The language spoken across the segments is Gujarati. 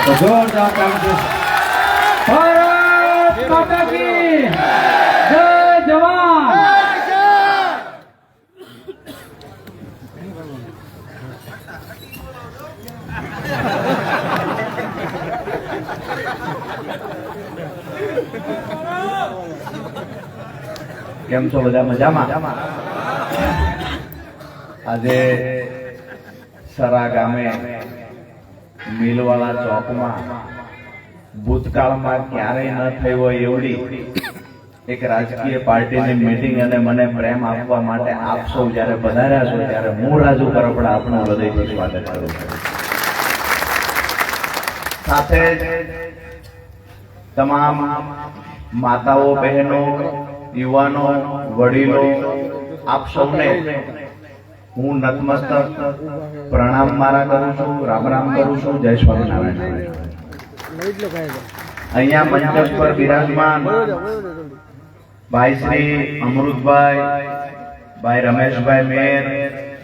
તો જોરદાર તાળી. ભારત માતા કી જય જવાન. કેમ છો બધા? મજામાં? આજે સરા ગામે મિલવાળા ચોકમાં ભૂતકાળમાં ક્યારેય ન થઈ હોય એવડી એક રાજકીય પાર્ટીની મીટિંગ અને મને પ્રેમ આપવા માટે આપ સૌ જયારે પધાર્યા છો ત્યારે હું રાજુ કરપડા આપનું હૃદયથી સ્વાગત કરું છું. સાથે જ તમામ માતાઓ, બહેનો, યુવાનો, વડીલો, આપ સૌને હું નતમસ્તક પ્રણામ મારા કરું છું, રામ રામ કરું છું. જય સ્વામિનારાયણ. અહીંયા મંચસ્થ પર બિરાજમાન ભાઈ શ્રી અમૃતભાઈ, ભાઈ રમેશભાઈ મેર,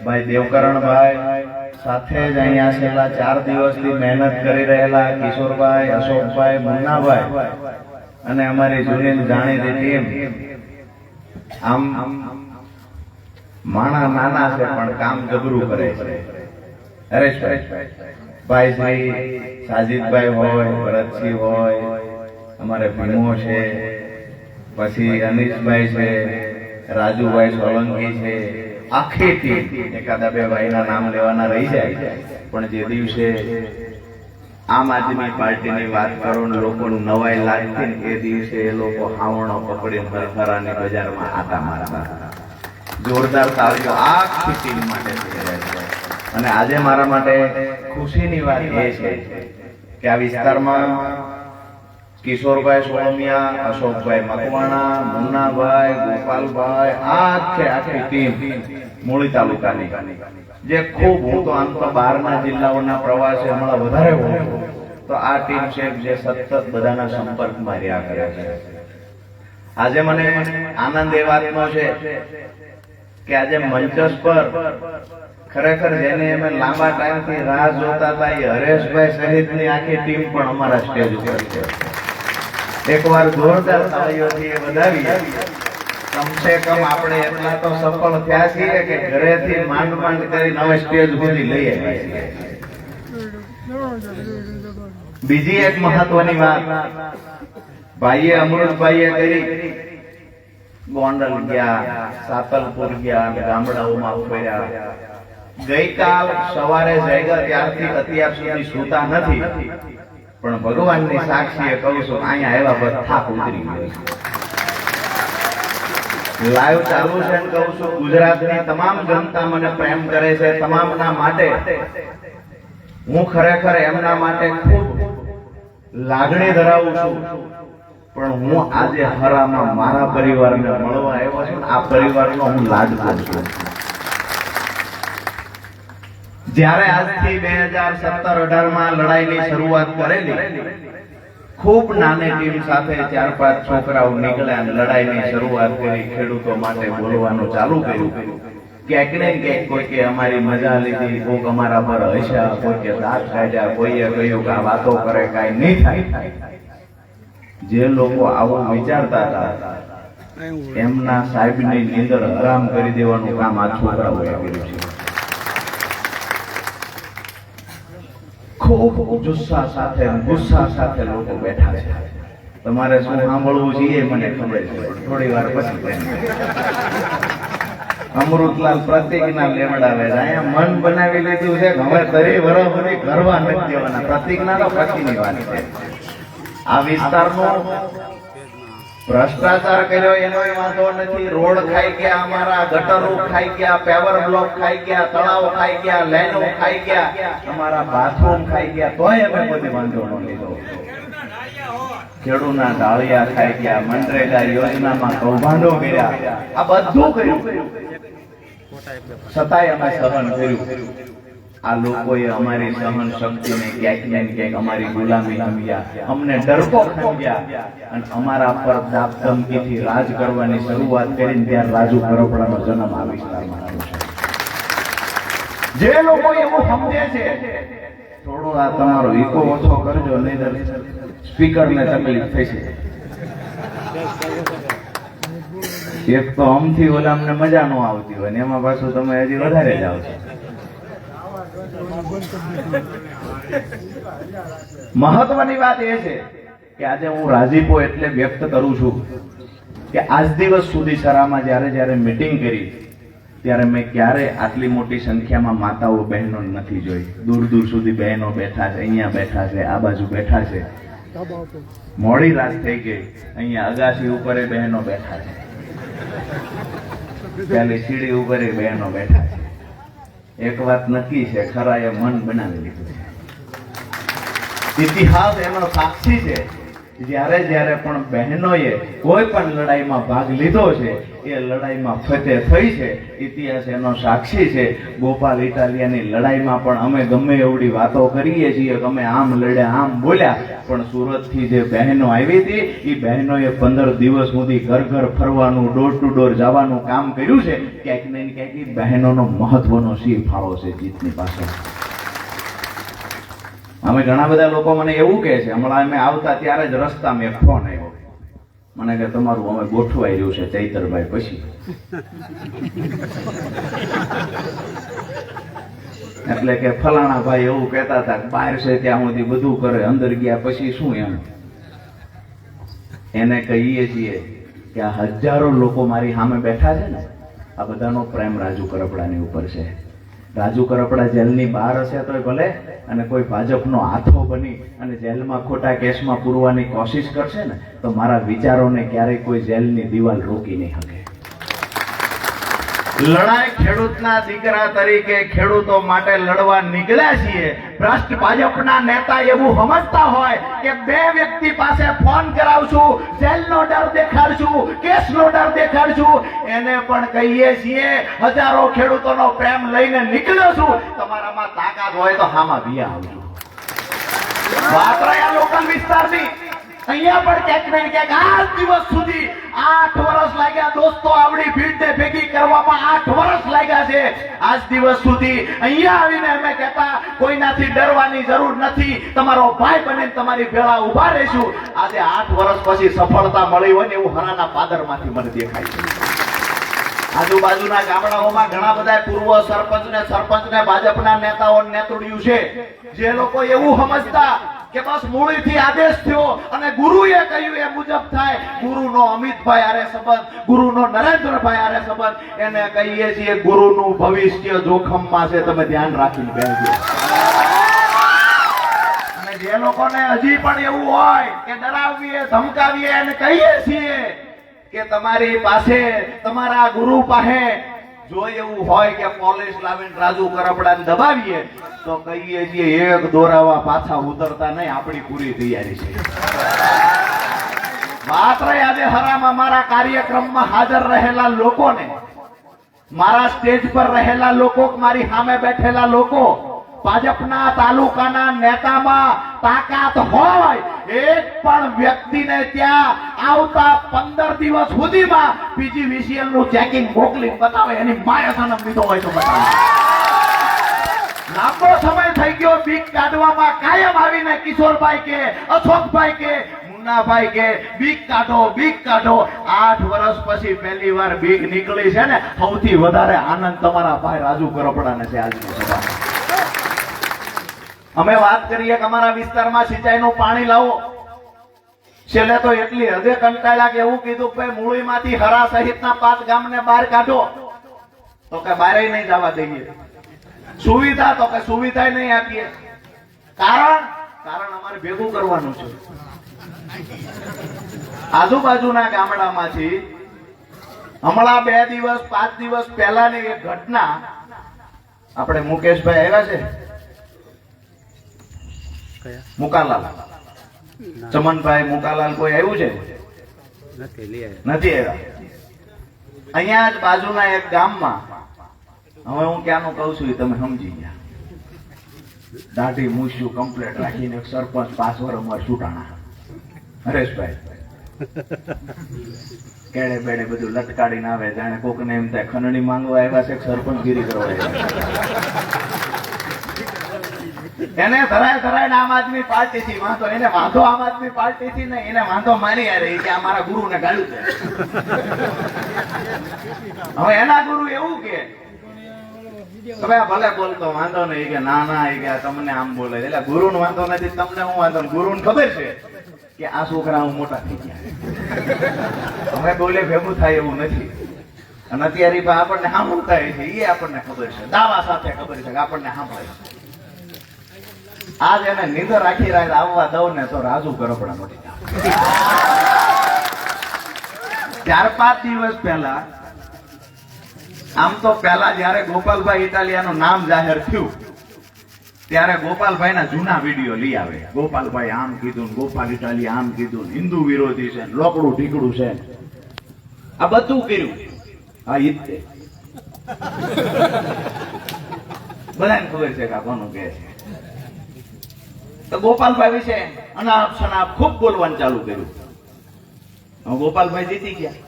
ભાઈ દેવકરણભાઈ, સાથે જ અહીંયા છેલ્લા 4 દિવસથી મહેનત કરી રહેલા કિશોરભાઈ, અશોકભાઈ, મુન્નાભાઈ અને અમારી જૂની જાણીતી ટીમ. આમ માણા નાના છે પણ કામ જબરું કરે છે. હરેશભાઈ, ભાઈ શ્રી સાજીદભાઈ હોય, ભરતસિંહ હોય, અમારે ભીમો છે, પછી અનીશભાઈ છે, રાજુભાઈ સોલંકી છે, આખી ટીમ. એકાદા બે ભાઈના નામ લેવાના રહી જાય પણ જે દિવસે આમ આદમી પાર્ટીની વાત કરો ને લોકો નવાઈ લાગતી ને એ દિવસે એ લોકો હાવણો પકડી હરખરાની બજારમાં આટા મારતા. જોરદાર તાળીઓ આખી ટીમ માટે થઈ રહ્યા છે. અને આજે મારા માટે ખુશીની વાત એ છે કે આ વિસ્તારમાં કિશોરભાઈ સોળમિયા, અશોકભાઈ મકવાણા, મુન્નાભાઈ, ગોપાલભાઈ, આખી ટીમ મૂળી તાલુકાની જે ખૂબ, હું તો આમ તો બહારના જિલ્લાઓના પ્રવાસે હમણાં વધારે હોઉં તો આ ટીમ છે જે સતત બધાના સંપર્કમાં રહ્યા કરે છે. આજે મને આનંદ એ વાતનો છે કે આજે મંચસ પર ખરેખર જેને અમે લાંબા ટાઈમથી રાહ જોતા હતા એ હરેશભાઈ સહિતની આખી ટીમ પણ અમારા સ્ટેજ ઉપર છે. એકવાર જોરદાર તાળીઓથી વધાવીએ. કમસે કમ આપણે એટલા તો સફળ થયા છીએ કે ઘરેથી માંડ માંડ કરીને હવે સ્ટેજ સુધી લઈ આવ્યા છીએ. બીજી એક મહત્વની વાત ભાઈએ, અમૃતભાઈએ કરી. ગોંડલ ગયા, સાતલપુર ગયા, ગામડાઓમાં ફર્યા. ગઈકાલ સવારે જાગ્યા ત્યારથી અત્યાર સુધી સૂતા નથી પણ ભગવાનની સાક્ષીએ કહું છું અહીંયા આવ્યા પર થાક ઉતરી ગયો. લાઈવ ચાલુ છે ને કહું છું ગુજરાતની તમામ જનતા મને પ્રેમ કરે છે. તમામના માટે હું ખરેખર એમના માટે ખૂબ લાગણી ધરાવું છું પણ હું આજે હરામાં મારા પરિવારને મળવા આવ્યો છું. આ પરિવારનો હું લાડ કરું છું. જ્યારે આજથી 2017-18 માં લડાઈની શરૂઆત કરેલી, ખૂબ નાની ટીમ સાથે 4-5 છોકરાઓ નીકળ્યા અને લડાઈની શરૂઆત કરી. ખેડૂતો માટે બોલવાનું ચાલુ કર્યું. ક્યાંક ને ક્યાંક કોઈકે અમારી મજા લીધી, કોઈક અમારા પર હસ્યા, કોઈકે દાંત કાઢ્યા, કોઈએ કહ્યું કે આ વાતો કરે કાંઈ નહીં થાય. જે લોકો આવું વિચારતા હતા એમના સાહેબની નીંદર હરામ કરી દેવાનું કામ આ છોકરાઓએ કર્યું છે. ખૂબ જુસ્સા સાથે, ગુસ્સા સાથે લોકો બેઠા છે. તમારે શું સાંભળવું છે એ મને ખબર છે, થોડી વાર પછી અમૃતલાલ પ્રતિજ્ઞા લેવડાવે છે. અહીંયા મન બનાવી લીધું છે હવે 30 વર્ષ સુધી કરવા નથી દેવાના. પ્રતિજ્ઞા તો પછીની વાત છે. આ વિસ્તારનો ભ્રષ્ટાચાર કર્યો એનો વાંધો નથી. રોડ ખાઈ ગયા અમારા, ગટરો ખાઈ ગયા, પેવર બ્લોક ખાઈ ગયા, તળાવ ખાઈ ગયા, લાઈનો ખાઈ ગયા, અમારા બાથરૂમ ખાઈ ગયા, તોય અમે કોઈ વાંધો ન લીધો. ખેડૂના ઢાળિયા ખાઈ ગયા, મનરેગા યોજનામાં કૌભાંડો કર્યા, આ બધું કર્યું છતાંય અમે સહન કર્યું. આ લોકોએ અમારી સહન શક્તિને ક્યાંક ને ક્યાંક અમારી ગુલામી સમજ્યા, અમને ડરપોક સમજ્યા અને અમારા પર દાબ ધમકીથી રાજ કરવાની શરૂઆત કરીને ત્યારે રાજુ કરપડાનો જન્મ આ વિસ્તારમાં થયો છે. જે લોકો એવું સમજે છે થોડો આ તમારો ઈકો ઓછો કરજો, નહીં સ્પીકર ને તકલીફ થશે. એક તો આમથી ઓલા અમને મજા ન આવતી હોય ને એમાં પાછું તમે હજી વધારે જાઓ છો. મહત્વની વાત એ છે કે આજે હું રાજીપો એટલે વ્યક્ત કરું છું કે આજ દિવસ સુધી સરામાં જ્યારે મીટિંગ કરી ત્યારે મેં ક્યારે આટલી મોટી સંખ્યામાં માતાઓ બહેનો નથી જોઈ. દૂર દૂર સુધી બહેનો બેઠા છે, અહીંયા બેઠા છે, આ બાજુ બેઠા છે. મોડી રાત થઈ ગઈ, અહીંયા અગાસી ઉપર બહેનો બેઠા છે, પેલી સીડી ઉપર બહેનો બેઠા છે. એક વાત નક્કી છે, ખરાએ મન બનાવી લીધું છે. ઇતિહાસ એનો સાક્ષી છે. જ્યારે પણ બહેનોએ કોઈ પણ લડાઈમાં ભાગ લીધો છે એ લડાઈમાં ફતેહ થઈ છે. ઇતિહાસ એનો સાક્ષી છે. ગોપાલ ઇટાલિયાની લડાઈમાં પણ અમે ગમે એવડી વાતો કરીએ છીએ કે અમે આમ લડ્યા, આમ બોલ્યા, પણ સુરતથી જે બહેનો આવી હતી એ બહેનોએ 15 દિવસ સુધી ઘર ઘર ફરવાનું, ડોર ટુ ડોર જવાનું કામ કર્યું છે. ક્યાંક ને ક્યાંક એ બહેનોનો મહત્વનો શી ફાળો છે જીતની પાછળ. અમે ઘણા બધા લોકો મને એવું કહે છે, હમણાં અમે આવતા ત્યારે જ રસ્તામાં એક ફોન આવ્યો, મને કે તમારું અમે ગોઠવાઈ રહ્યું છે ચૈતરભાઈ પછી. એટલે કે ફલાણા ભાઈ એવું કહેતા હતા કે બહાર છે ત્યાં સુધી બધું કરે, અંદર ગયા પછી શું એમ. એને કહીએ છીએ કે આ હજારો લોકો મારી સામે બેઠા છે ને, આ બધાનો પ્રેમ રાજુ કરપડાની ઉપર છે. રાજુ કરપડા જેલની બહાર હશે તો ભલે, અને કોઈ ભાજપનો હાથો બની અને જેલમાં ખોટા કેસમાં પૂરવાની કોશિશ કરશે ને તો મારા વિચારોને ક્યારેય કોઈ જેલની દિવાલ રોકી નહીં શકે. લડાઈ ખેડૂતના દીકરા તરીકે ખેડૂતો માટે લડવા નીકળ્યા છીએ. ભ્રષ્ટ ભાજપના નેતા એવું સમજતા હોય કે બે વ્યક્તિ પાસે ફોન કરાવશું, જેલનો ડર દેખાડશું, કેસનો ડર દેખાડશું. એને પણ કહીએ છીએ હજારો ખેડૂતોનો પ્રેમ લઈને નીકળ્યો છું, તમારામાં તાકાત હોય તો હામાં ભિયા આવજો. વાત રહ્યા લોકલ વિસ્તારની. અહીંયા પણ ક્યાંક ને ક્યાંક આજ દિવસ સુધી 8 વર્ષ લાગ્યા દોસ્તો, આવડી ભીડને ભેગી કરવામાં 8 વર્ષ લાગ્યા છે. આજ દિવસ સુધી અહીંયા આવીને અમે કહેતા કોઈનાથી ડરવાની જરૂર નથી, તમારો ભાઈ બને તમારી ભેળા ઉભા રહેશું. આજે 8 વર્ષ પછી સફળતા મળી હોય ને એવું હરાના પાદરમાંથી મને દેખાય છે. આજુબાજુના ગામડાઓમાં ઘણા બધા પૂર્વ સરપંચ ને ભાજપના નેતાઓ નેતૃત્વ છે, જે લોકો એવું સમજતા કે બસ મૂળીથી આદેશ થયો અને ગુરુએ કહ્યું એ મુજબ થાય. ગુરુનો અમિતભાઈ આરે સંબંધ, ગુરુનો નરેન્દ્રભાઈ આરે સંબંધ. એને કહીએ છીએ ગુરુનું ભવિષ્ય જોખમમાં છે, તમે ધ્યાન રાખીને બેસજો. અને જે લોકોને હજી પણ એવું હોય કે ડરાવીએ, ધમકાવીએ, એને કહીએ છીએ કે તમારી પાસે, તમારા ગુરુ પાસે જો એવું હોય કે પોલીસ લાવીને રાજુ કરપડાને દબાવીએ તો કહીએ છીએ એક દોરાવા પાછા ઉતરતા નહીં, આપણી પૂરી તૈયારી છે. વાત રહી આજે હરામાં મારા કાર્યક્રમમાં હાજર રહેલા લોકોને, મારા સ્ટેજ પર રહેલા લોકો, મારી સામે બેઠેલા લોકો, ભાજપના તાલુકાના નેતામાં તાકાત હોય એક પણ વ્યક્તિને ત્યાં આવતા 15 દિવસ સુધીમાં PGVCL નું ચેકિંગ મોકલી બતાવે, એની માયા સનમ લીધો હોય તો બતાવે. લાંબો સમય થઈ ગયો બીક કાઢવામાં. કાયમ આવીને કિશોરભાઈ કે, અશોકભાઈ કે, મુન્નાભાઈ કે બીક કાઢો, બીક કાઢો. 8 વર્ષ પછી પહેલી વાર બીક નીકળી છે ને. સૌથી વધારે આનંદ તમારા ભાઈ રાજુ કરપડાને છે આજની સભામાં. અમે વાત કરીએ કે અમારા વિસ્તારમાં સિંચાઈનું પાણી લાવો. છેલ્લે તો એટલી હદે કંટાળ્યા કે એવું કીધું કે મૂળીમાંથી હરા સહિતના 5 ગામને બહાર કાઢો, તો કે બહાર નહીં જવા દઈએ. સુવિધા, તો કે સુવિધા નહીં આપીએ. કારણ અમારે ભેગું કરવાનું છે. આજુબાજુના ગામડામાંથી હમણાં 2 દિવસ 5 દિવસ પહેલાની એક ઘટના, આપણે મુકેશભાઈ આવ્યા છે, મુકાલાલ, ચમનભાઈ મુકાલાલ, કોઈ આવ્યું છે? નથી આવ્યા. અહીંયા જ બાજુના એક ગામમાં, હવે હું ક્યાંનું કહું છું તમે સમજી ગયા, દાઢી મૂછ્યું કમ્પ્લેટ રાખીને એક સરપંચ 5 વર્ષ અમાર છૂટાણા, હરેશભાઈ કેળે બેડે બધું લટકાડીને આવે, જાણે કોકને એમ થાય ખંડણી માંગવા આવ્યા છે, સરપંચગીરી કરવા આવ્યા. એને ધરાય આમ આદમી પાર્ટી થી વાંધો, એને વાંધો આમ આદમી પાર્ટી થી નહીં, એને વાંધો મારી યારે કે આ મારા ગુરુ ને ગાળ્યું છે. હવે એના ગુરુ એવું કે ભલે બોલતો વાંધો નહીં, કે ના એ કે તમને આમ બોલે, એટલે ગુરુ નો વાંધો નથી, તમને હું વાંધો. ગુરુ ને ખબર છે કે આ છોકરા હું મોટા થઈ ગયા, હવે બોલે ભેગું થાય એવું નથી. અને અત્યારે આપણને સાંભળું થાય છે એ આપણને ખબર છે, દાવા સાથે ખબર છે કે આપણને સાંભળે છે. આજ એને નીંદર રાખી રાત આવવા દઉં ને તો રાજુ કરપડા મટી જાય. 4-5 દિવસ પહેલા, આમ તો પહેલા જયારે ગોપાલભાઈ ઇટાલિયાનું નામ જાહેર થયું ત્યારે ગોપાલભાઈ ના જૂના વિડીયો લઈ આવે. ગોપાલભાઈ આમ કીધું, ગોપાલ ઇટાલિયા આમ કીધું, હિન્દુ વિરોધી છે, લોકડું ઢીકડું છે, આ બધું કર્યું. હા, ઈ જ બધાને ખબર છે કે આ કોનું કે છે. તો ગોપાલભાઈ વિશે અનાપ શનાપ ખૂબ બોલવાનું ચાલુ કર્યું. ગોપાલભાઈ જીતી ગયા.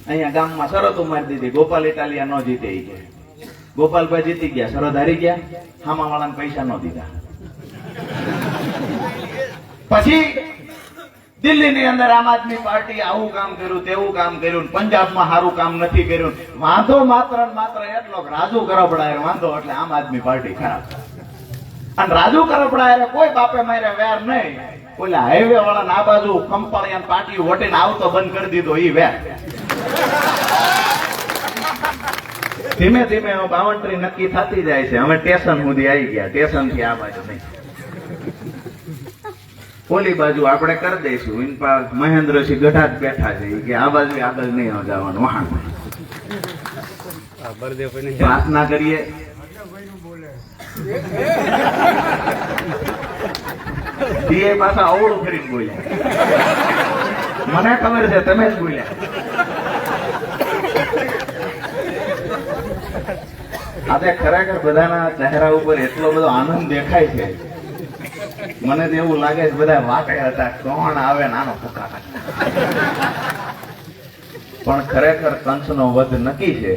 અહીંયા ગામમાં શરતો મારી દીધી, ગોપાલ ઇટાલિયા ન જીતે ઈ કે. ગોપાલભાઈ જીતી ગયા, શરત હારી ગયા, હામા વાળાને પૈસા ન દીધા. પછી દિલ્હીની અંદર આમ આદમી પાર્ટી આવું કામ કર્યું, તેવું કામ કર્યું, પંજાબમાં સારું કામ નથી કર્યું. વાંધો માત્ર ને માત્ર એટલો રાજુ કરપડા વાંધો, એટલે આમ આદમી પાર્ટી ખરાબ. અને રાજુ કરપડા કોઈ બાપે મારે વેર નહીં. ઓલા હાઈવે વાળા આ બાજુ કંપાળિયા પાટી વટીને આવતો બંધ કરી દીધો ઈ વેર. ધીમે ધીમે બાવન્ટ્રી નક્કી થતી જાય છે. હવે સ્ટેશન સુધી આવી ગયા, સ્ટેશન થી આ બાજુ નહીં, ઓલી બાજુ આપણે કરી દઈશું. ઇનપા મહેન્દ્રસિંહ ગઢા જ બેઠા છે કે આ બાજુ આગળ નહીં જવાનું. વાહન પ્રાર્થના કરીએ. પાછા અવળું ફરીને બોલ્યા. મને ખબર છે તમે જ બોલ્યા. આજે ખરેખર બધાના ચહેરા ઉપર એટલો બધો આનંદ દેખાય છે, મને તો એવું લાગે છે બધા વાટે હતા, કોણ આવે નાનો ફૂકા. પણ ખરેખર કંસનો વધ નક્કી છે.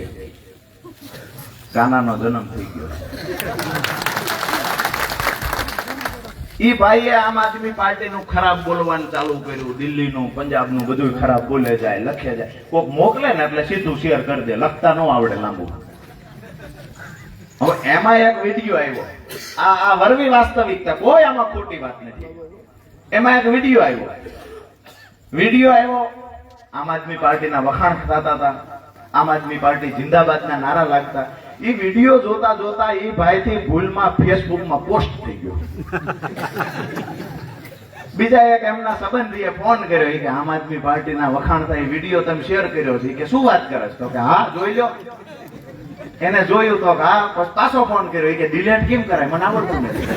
કાનાનો જન્મ થઈ ગયો. ઈ ભાઈએ આમ આદમી પાર્ટીનું ખરાબ બોલવાનું ચાલુ કર્યું. દિલ્હીનું, પંજાબનું બધું ખરાબ બોલે જાય, લખે જાય. કોક મોકલે ને એટલે સીધું શેર કરી દે, લખતા ન આવડે લાંબુ. હવે એમાં એક વિડીયો આવ્યો, આ વરવી વાસ્તવિકતા, કોઈ આમાં ખોટી વાત નથી. એમાં એક વિડીયો આવ્યો, આમ આદમી પાર્ટીના વખાણ થતા હતા, આમ આદમી પાર્ટી જિંદાબાદના નારા લાગતા. એ વિડીયો જોતા જોતા એ ભાઈ થી ભૂલમાં ફેસબુકમાં પોસ્ટ થઈ ગયો. બીજા એક એમના સંબંધીએ ફોન કર્યો કે આમ આદમી પાર્ટીના વખાણ થાય વિડીયો તમે શેર કર્યો છે, કે શું વાત કરે છે? તો કે હા જોઈ લો. એને જોયું તો હા, પછી પાછો ફોન કર્યો કે ડિલેટ કેમ કરાય, મને આવડતું નથી.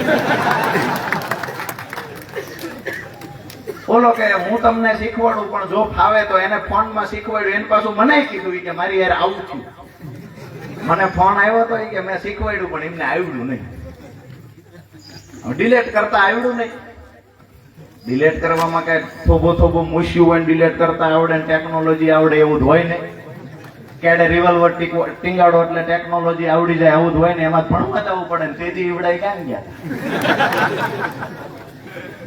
બોલો કે હું તમને શીખવાડું, પણ જો ફાવે તો એને ફોનમાં શીખવાડ્યું. એને પાછું મને કીધું કે મારી યાર આવું થયું. મને ફોન આવ્યો તો કે મેં શીખવાડ્યું, પણ એમને આવડ્યું નહીં. ડિલેટ કરતા આવડ્યું નહીં. ડિલેટ કરવામાં કઈ થોબો મૂસ્યું હોય, ડિલેટ કરતા આવડે, ટેકનોલોજી આવડે એવું હોય નહીં. કેડે રિવોલ્વર ટીંગાડો એટલે ટેકનોલોજી આવડી જાય આવું હોય ને. એમાં ભણવા જવું પડે ને. તેથી ઈવડાઈ ક્યાં ગયા?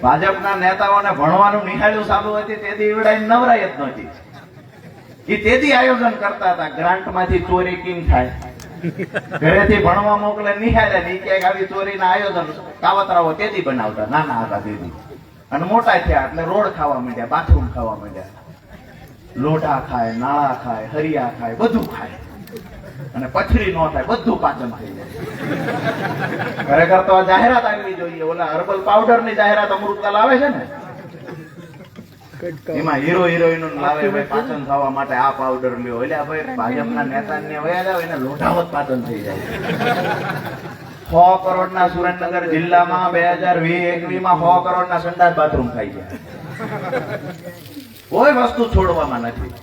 ભાજપના નેતાઓને ભણવાનું નિહાળ્યું ચાલુ હતી, તેથી ઈવડાઈ નવરાય જ નહોતી. એ તેથી આયોજન કરતા હતા, ગ્રાન્ટ માંથી ચોરી કેમ થાય, ઘરેથી ભણવા મોકલે નિહાળે ને ક્યાંક આવી ચોરીના આયોજન કાવતરાઓ તેથી બનાવતા. નાના હતા તેથી, અને મોટા થયા એટલે રોડ ખાવા માંડ્યા, બાથરૂમ ખાવા માંડ્યા, લોઢા ખાય, નાળા ખાય, હરિયા ખાય, બધું ખાય, અને પથરી ન થાય, બધું પાચન થઈ જાય. ખરેખર તો આ જાહેરાત આવવી જોઈએ. ઓલા હર્બલ પાવડર ની જાહેરાત અમૃતલાલ આવે છે ને, એમાં હીરો હિરોઈન લાવે પાચન થવા માટે આ પાવડર લ્યો. એટલે ભાઈ ભાજપના નેતાને વયા જાવ, એને લોઢાવત પાચન થઈ જાય. 100 કરોડના સુરેન્દ્રનગર જિલ્લામાં 2020-21 માં 100 કરોડના સંડાસ બાથરૂમ થઈ ગયા. કોઈ વસ્તુ છોડવામાં નથી.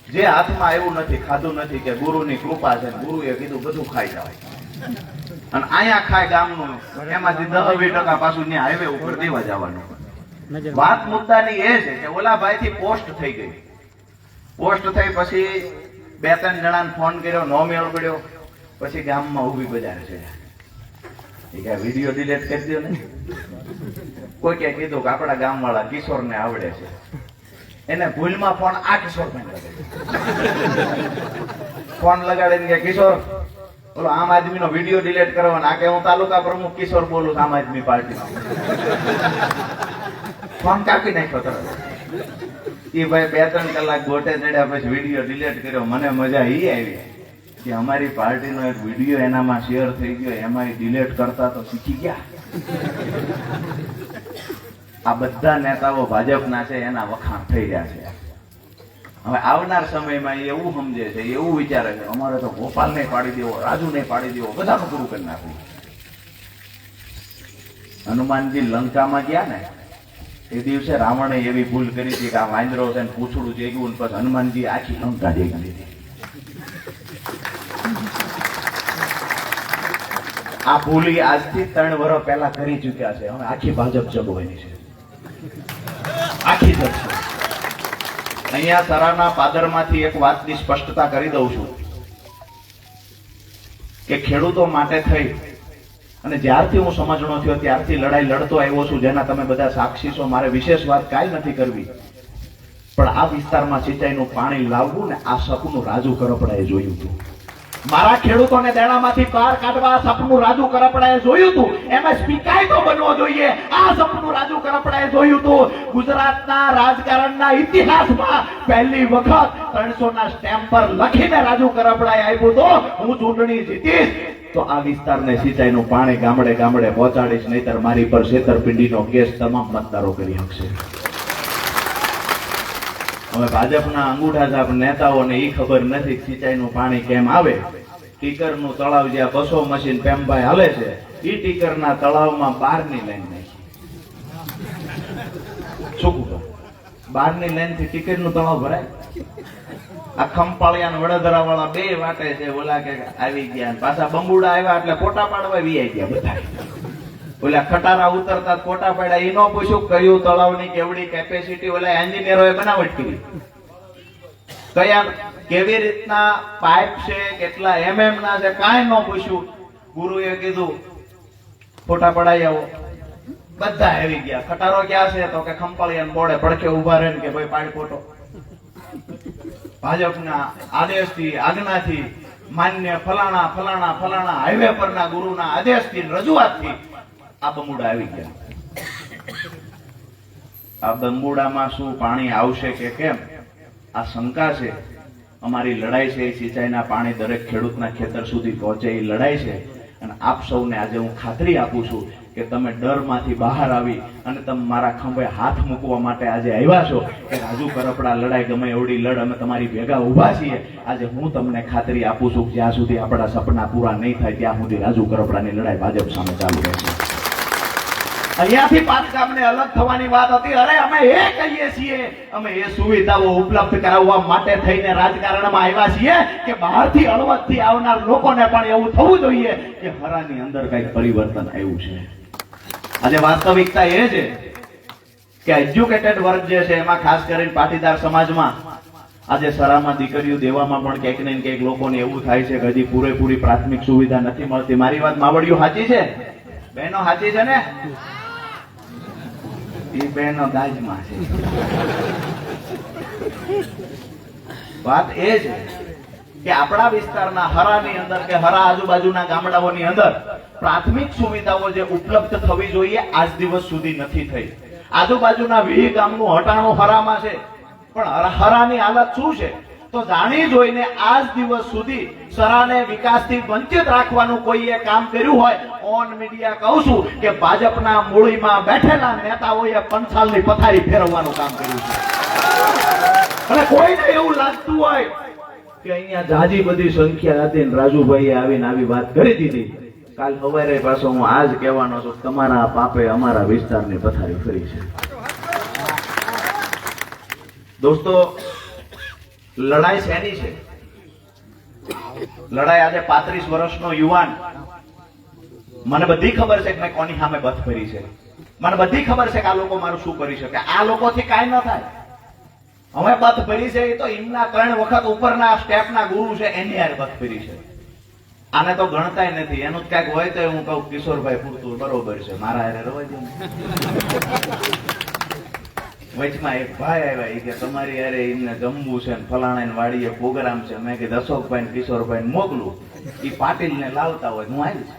જે હાથમાં આવ્યું નથી, ખાધું નથી, કે ગુરુની કૃપા છે, ગુરુએ કીધું બધું ખાઈ જવાય. અને અહીંયા ખાય ગામનું, એમાંથી 10-20% પાછું હાઈવે ઉપર દેવા જવાનું. વાત મુદ્દાની એ છે કે ઓલા ભાઈ થી પોસ્ટ થઈ ગઈ. પોસ્ટ થઈ પછી 2-3 જણાને ફોન કર્યો, નો મેળ પડ્યો. પછી ગામમાં ઉભી બજાર છે, વિડીયો ડિલીટ કરી દો ને. કોઈ કે કીધું કે આપણા ગામવાળા કિશોરને આવડે છે, એને ભૂલમાં ફોન આ કિશોર ફોન લગાડીને કે કિશોર બોલો આમ આદમીનો વિડીયો ડિલીટ કરવાનો. આ કે હું તાલુકા પ્રમુખ કિશોર બોલું આમ આદમી પાર્ટીનો. ફોન કાપી નાખ્યો તરત. એ ભાઈ 2-3 કલાક ગોટે ચડ્યા પછી વિડીયો ડિલીટ કર્યો. મને મજા એ આવી કે અમારી પાર્ટીનો એક વિડીયો એનામાં શેર થઈ ગયો, એમાં ડિલીટ કરતા તો શીખી ગયા. આ બધા નેતાઓ ભાજપના છે, એના વખાણ થઈ રહ્યા છે. હવે આવનાર સમયમાં એવું સમજે છે, એવું વિચારે છે અમારે તો ગોપાલને પાડી દેવો, રાજુને પાડી દેવો, બધાનું પૂરું કરી નાખવું. હનુમાનજી લંકામાં ગયા ને એ દિવસે રાવણે એવી ભૂલ કરી હતી કે આ વાંદરો છે ને પૂછડું જેગ્યું, પછી હનુમાનજી આખી લંકા જેગી દીધી. આ ભૂલ આજથી 3 વર્ષ પહેલા કરી ચુક્યા છે. હવે આખી ભાજપ જગવાની છે, આખી જગશે. અહીંયા સરાના પાદરમાંથી એક વાતની સ્પષ્ટતા કરી દઉં છું કે ખેડૂતો માટે થઈ અને જ્યારથી હું સમજણો થયો ત્યારથી લડાઈ લડતો આવ્યો છું, જેના તમે બધા સાક્ષી છો. મારે વિશેષ વાત કાંઈ નથી કરવી, પણ આ વિસ્તારમાં સિંચાઈનું પાણી લાવવું ને આ સપનું રાજુ કરપડાએ જોયું હતું. મારા ખેડૂતોને દેણામાંથી બહાર કાઢવા સપનું રાજુ કરપડાએ જોયું હતું. એમએસપી કાયદો બનવો જોઈએ, આ સપનું રાજુ કરપડાએ જોયું હતું. ગુજરાતના રાજકારણના ઇતિહાસમાં પહેલી વખત 300 ના સ્ટેમ્પ પર લખીને રાજુ કરપડાએ આપ્યું તો હું ચૂંટણી જીતીશ તો આ વિસ્તારને સિંચાઈનું પાણી ગામડે ગામડે પહોંચાડીશ, નહીતર મારી પર છેતરપિંડીનો કેસ તમામ મતદારો કરી શકશે. હવે ભાજપના અંગૂઠા છાપ નેતાઓને એ ખબર નથી સિંચાઈનું પાણી કેમ આવે. ટીકરનું તળાવ જ્યાં 200 મશીન પેમભાઈ હાલે છે, એ ટીકરના તળાવમાં 12ની લાઈન નાખી. શું કહું, 12ની લાઈન થી ટીકરનું તળાવ ભરાય? આ ખંપાળિયા વડોદરા વાળા 2 વાટે છે, ઓલા કે આવી ગયા, પાછા બંબુડા આવ્યા એટલે ફોટા પાડવા વી ગયા બધા. ઓલા ખટારા ઉતરતા ફોટા પાડ્યા. એ ન પૂછ્યું કયું તળાવની કેવડી કેપેસિટી ઓલા એન્જિનિયરોએ બનાવટ કરી, કયા કેવી રીતના પાઇપ છે, કેટલા MM ના છે, કાંઈ ન પૂછ્યું. ગુરુએ કીધું ફોટા પડાઈ આવો, બધા આવી ગયા. ખટારો ક્યાં છે તો કે ખંપાળિયા બોર્ડે પડખે ઉભા રહે કે ભાઈ પાડ ફોટો. ભાજપના આદેશથી આજ્ઞાથી માન્ય ફલાણા ફલાણા ફલાણા હાઈવે પરના ગુરુના આદેશથી રજૂઆતથી આ બંબુડા આવી ગયા. આ બંબુડામાં શું પાણી આવશે કે કેમ આ શંકા છે. અમારી લડાઈ છે એ સિંચાઈના પાણી દરેક ખેડૂતના ખેતર સુધી પહોંચે એ લડાઈ છે. અને આપ સૌને આજે હું ખાતરી આપું છું કે તમે ડરમાંથી બહાર આવી અને તમે મારા ખંભે હાથ મૂકવા માટે આજે આવ્યા છો કે રાજુ કરપડા લડાઈ ગમે એવડી લડ, અમે તમારી ભેગા ઉભા છીએ. આજે હું તમને ખાતરી આપું છું જ્યાં સુધી આપણા સપના પૂરા નહીં થાય ત્યાં સુધી રાજુ કરપડાની લડાઈ ભાજપ સામે ચાલુ રહેશે. અહીંયાથી પાટગામને અલગ થવાની વાત હતી. અરે અમે એ કહીએ છીએ, અમે એ સુવિધાઓ ઉપલબ્ધ કરાવવા માટે થઈને રાજકારણમાં આવ્યા છીએ કે બહારથી હળવદથી આવનાર લોકોને પણ એવું થવું જોઈએ કે હરાની અંદર કઈક પરિવર્તન આવ્યું છે. આજે વાસ્તવિકતા એ છે કે એજ્યુકેટેડ વર્ગ જે છે એમાં ખાસ કરીને પાટીદાર સમાજમાં આજે સરામાં દીકરીઓ દેવામાં પણ ક્યાંક ને ક્યાંક લોકોને એવું થાય છે કે હજી પૂરેપૂરી પ્રાથમિક સુવિધા નથી મળતી. મારી વાત માવડીઓ સાચી છે, બહેનો સાચી છે ને? એ બહેનો દાજમાં છે. વાત એ છે કે આપણા વિસ્તારના હરાની અંદર કે હરા આજુબાજુના ગામડાઓની અંદર પ્રાથમિક સુવિધાઓ જે ઉપલબ્ધ થવી જોઈએ આજ દિવસ સુધી નથી થઈ. આજુબાજુના 20 ગામનું હટાણું હરામાં છે, પણ હરાની હાલત શું છે તો જાણી જોઈને આજ દિવસ સુધી સરાને વિકાસથી વંચિત રાખવાનું કોઈએ કામ કર્યું હોય ઓન મીડિયા કહું છું કે ભાજપના મૂળીમાં બેઠેલા નેતાઓએ પંચાલની પથારી ફેરવવાનું કામ કર્યું છે. અને કોઈને એવું લાગતું હોય કે અહીંયા જાજી બધી સંખ્યા હતી રાજુભાઈએ આવીને આવી વાત કરી દીધી, કાલ સવારે પાછો હું આજ કહેવાનો છું તમારા પાપે અમારા વિસ્તારની પથારી ફરી છે. દોસ્તો, લડાઈ શેની છે? લડાઈ આજે 35 વર્ષનો યુવાન, મને બધી ખબર છે કે મેં કોની સામે બથ ભરી છે, મને બધી ખબર છે કે આ લોકો મારું શું કરી શકે. આ લોકોથી કાંઈ ન થાય. હવે બથ ભરી છે એ તો એમના 3 વખત ઉપરના સ્ટેપના ગુરુ છે એની યાર બથ ભરી છે. આને તો ગણતાય નથી, એનું જ કાંઈક હોય તો હું કહું કિશોરભાઈ પૂરતું બરોબર છે, મારા હારે રવા દો ને. વચમાં એક ભાઈ આવ્યા, એ કે તમારી હારે એમને જમવું છે ને ફલાણા વાડીએ પ્રોગ્રામ છે. મેં કીધું અશોકભાઈ ને કિશોરભાઈ ને મોકલું, એ પાટીલ ને લાવતા હોય હું આવીશ.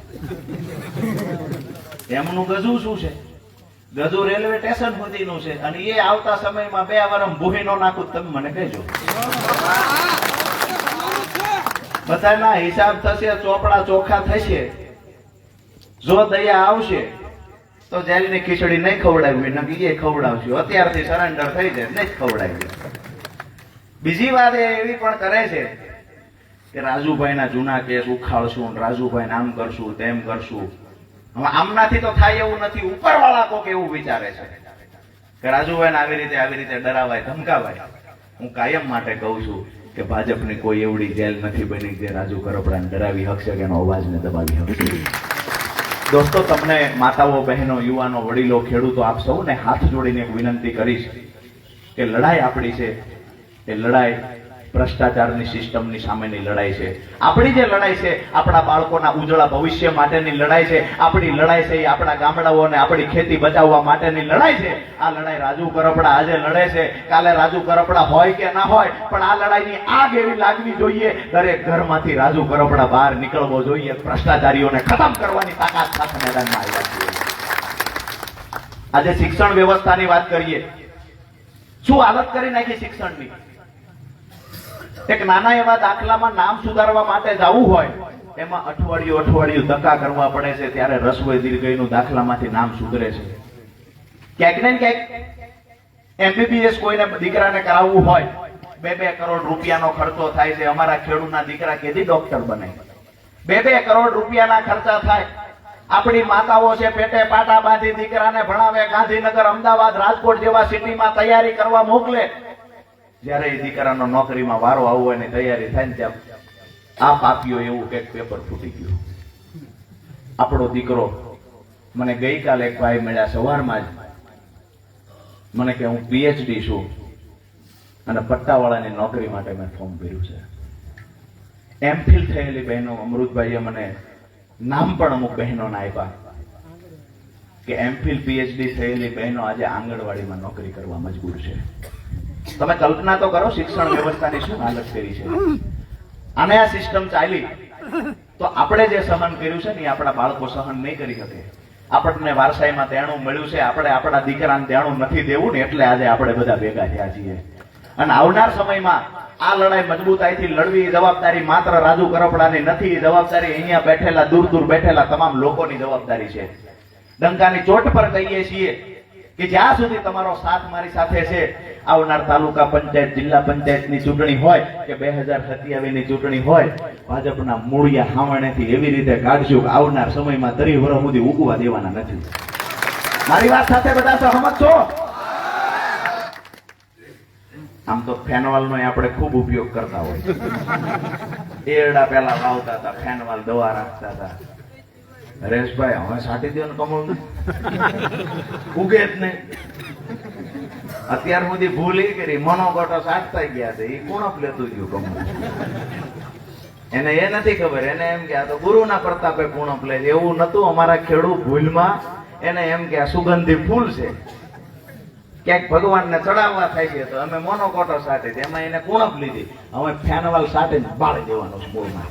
એમનું ગજુ શું છે? ગજુ રેલવે સ્ટેશન સુધીનું છે, અને એ આવતા સમયમાં 2 વર્ષ ભૂહીનો નાખું, તમે મને કહેજો. બધાના હિસાબ થશે, ચોપડા ચોખ્ખા થશે. જો દયા આવશે તો જેલની ખીચડી નહીં ખવડાવી, નક્કી એ ખવડાવશું. અત્યારથી સરેન્ડર થઈ જાય નહીં ખવડાવી. બીજી વાત એવી પણ કરે છે કે રાજુભાઈના જૂના કેસ ઉખાડશું, રાજુભાઈ આમ કરશું તેમ કરશું. હવે આમનાથી તો થાય એવું નથી. ઉપરવાળા કોક એવું વિચારે છે કે રાજુભાઈને આવી રીતે ડરાવાય ધમકાવાય. હું કાયમ માટે કહું છું કે ભાજપની કોઈ એવડી જેલ નથી બની જે રાજુ કરપડાને ડરાવી શકશે કે એનો અવાજને દબાવી શકશે. દોસ્તો, તમને માતાઓ, બહેનો, યુવાનો, વડીલો, ખેડૂતો, આપ સૌને હાથ જોડીને એક વિનંતી કરીશ કે લડાઈ આપણી છે એ લડાઈ ભ્રષ્ટાચારની સિસ્ટમની સામેની લડાઈ છે. આપણી જે લડાઈ છે આપણા બાળકોના ઉજળા ભવિષ્ય માટેની લડાઈ છે. આપણી લડાઈ છે એ આપણા ગામડાઓને આપણી ખેતી બચાવવા માટેની લડાઈ છે. આ લડાઈ રાજુ કરપડા આજે લડે છે, કાલે રાજુ કરપડા હોય કે ના હોય, પણ આ લડાઈની આગ એવી લાગવી જોઈએ, દરેક ઘરમાંથી રાજુ કરપડા બહાર નીકળવો જોઈએ. ભ્રષ્ટાચારીઓને ખતમ કરવાની તાકાત સાથે મેદાનમાં આવ્યા છીએ. આજે શિક્ષણ વ્યવસ્થાની વાત કરીએ. શું હાલત કરી નાખી શિક્ષણની. એક નાના એવા દાખલામાં નામ સુધારવા માટે જવું હોય એમાં અઠવાડિયું ધક્કા કરવા પડે છે, ત્યારે રસોઈ દીર્ઘઈનું દાખલામાંથી નામ સુધરે છે. ક્યાંક ને ક્યાંક એમબીબીએસ કોઈને દીકરાને કરાવવું હોય 2-2 કરોડ રૂપિયાનો ખર્ચો થાય છે. અમારા ખેડૂતના દીકરા કેદી ડોક્ટર બને? 2-2 કરોડ રૂપિયાના ખર્ચા થાય. આપણી માતાઓ છે પેટે પાટા બાંધી દીકરાને ભણાવે, ગાંધીનગર, અમદાવાદ, રાજકોટ જેવા સિટીમાં તૈયારી કરવા મોકલે. જયારે એ દીકરાનો નોકરીમાં વારો આવવો એની તૈયારી થાય ને ત્યાં આ પાપીઓ એવું કે પેપર ફૂટી ગયું. આપણો દીકરો, મને ગઈકાલે એક ભાઈ મળ્યા સવારમાં જ, મને કે હું પીએચડી છું અને પટ્ટાવાળાની નોકરી માટે મેં ફોર્મ ભર્યું છે. એમફિલ થયેલી બહેનો, અમૃતભાઈએ મને નામ પણ અમુક બહેનોના આપ્યા કે એમફિલ પીએચડી થયેલી બહેનો આજે આંગણવાડીમાં નોકરી કરવા મજબૂર છે. તમે કલ્પના તો કરો શિક્ષણ વ્યવસ્થાની શું હાલત કરી છે. અને આ સિસ્ટમ ચાલી તો આપણે જે સહન કર્યું છે ને એ આપણા બાળકો સહન નહીં કરી શકે. આપણને વારસાઈમાં તેણું મળ્યું છે, આપણે આપણા દીકરાને તેણું નથી દેવું ને, એટલે આજે આપણે બધા ભેગા થયા છીએ. અને આવનાર સમયમાં આ લડાઈ મજબૂતાઈથી લડવી જવાબદારી માત્ર રાજુ કરપડાની નથી. જવાબદારી અહીંયા બેઠેલા, દૂર બેઠેલા તમામ લોકોની જવાબદારી છે. ડંકાની ચોટ પર કહીએ છીએ કે જ્યાં સુધી તમારો સાથ મારી સાથે છે, આવનાર તાલુકા પંચાયત, જિલ્લા પંચાયતની ચૂંટણી હોય કે 2027ની ચૂંટણી હોય, ભાજપના મૂળિયા હાવણેથી એવી રીતે કાઢજો કે આવનાર સમયમાં 30 વર્ષ સુધી ઉગવા દેવાના નથી. મારી વાત સાથે બધા સહમત છો? આમ તો ફેનવાલનો આપણે ખૂબ ઉપયોગ કરતા હોય. એરડા પેલા વાવતા હતા, ફેનવાલ દવા રાખતા હતા. હરેશભાઈ હવે સાટી દો ને કમળ ઉગે જ નહીં. અત્યાર સુધી ભૂલ એ કરી, મનોગોટો સાટતા ગયા છે. એ કોણ લેતું ગયું કમળ? એને એ નથી ખબર. એને એમ કે આ તો ગુરુના પ્રતાપે પૂણપ લે છે. એવું નતું. અમારા ખેડૂત ભૂલમાં એને એમ કે આ સુગંધી ફૂલ છે, ક્યાંક ભગવાનને ચડાવવા થાય છે, તો અમે મોનોકોટો સાટે છે, એમાં એને કુણપ લીધી. હવે ફેનવાલ સાટે બાળી દેવાનો છે મૂળમાં.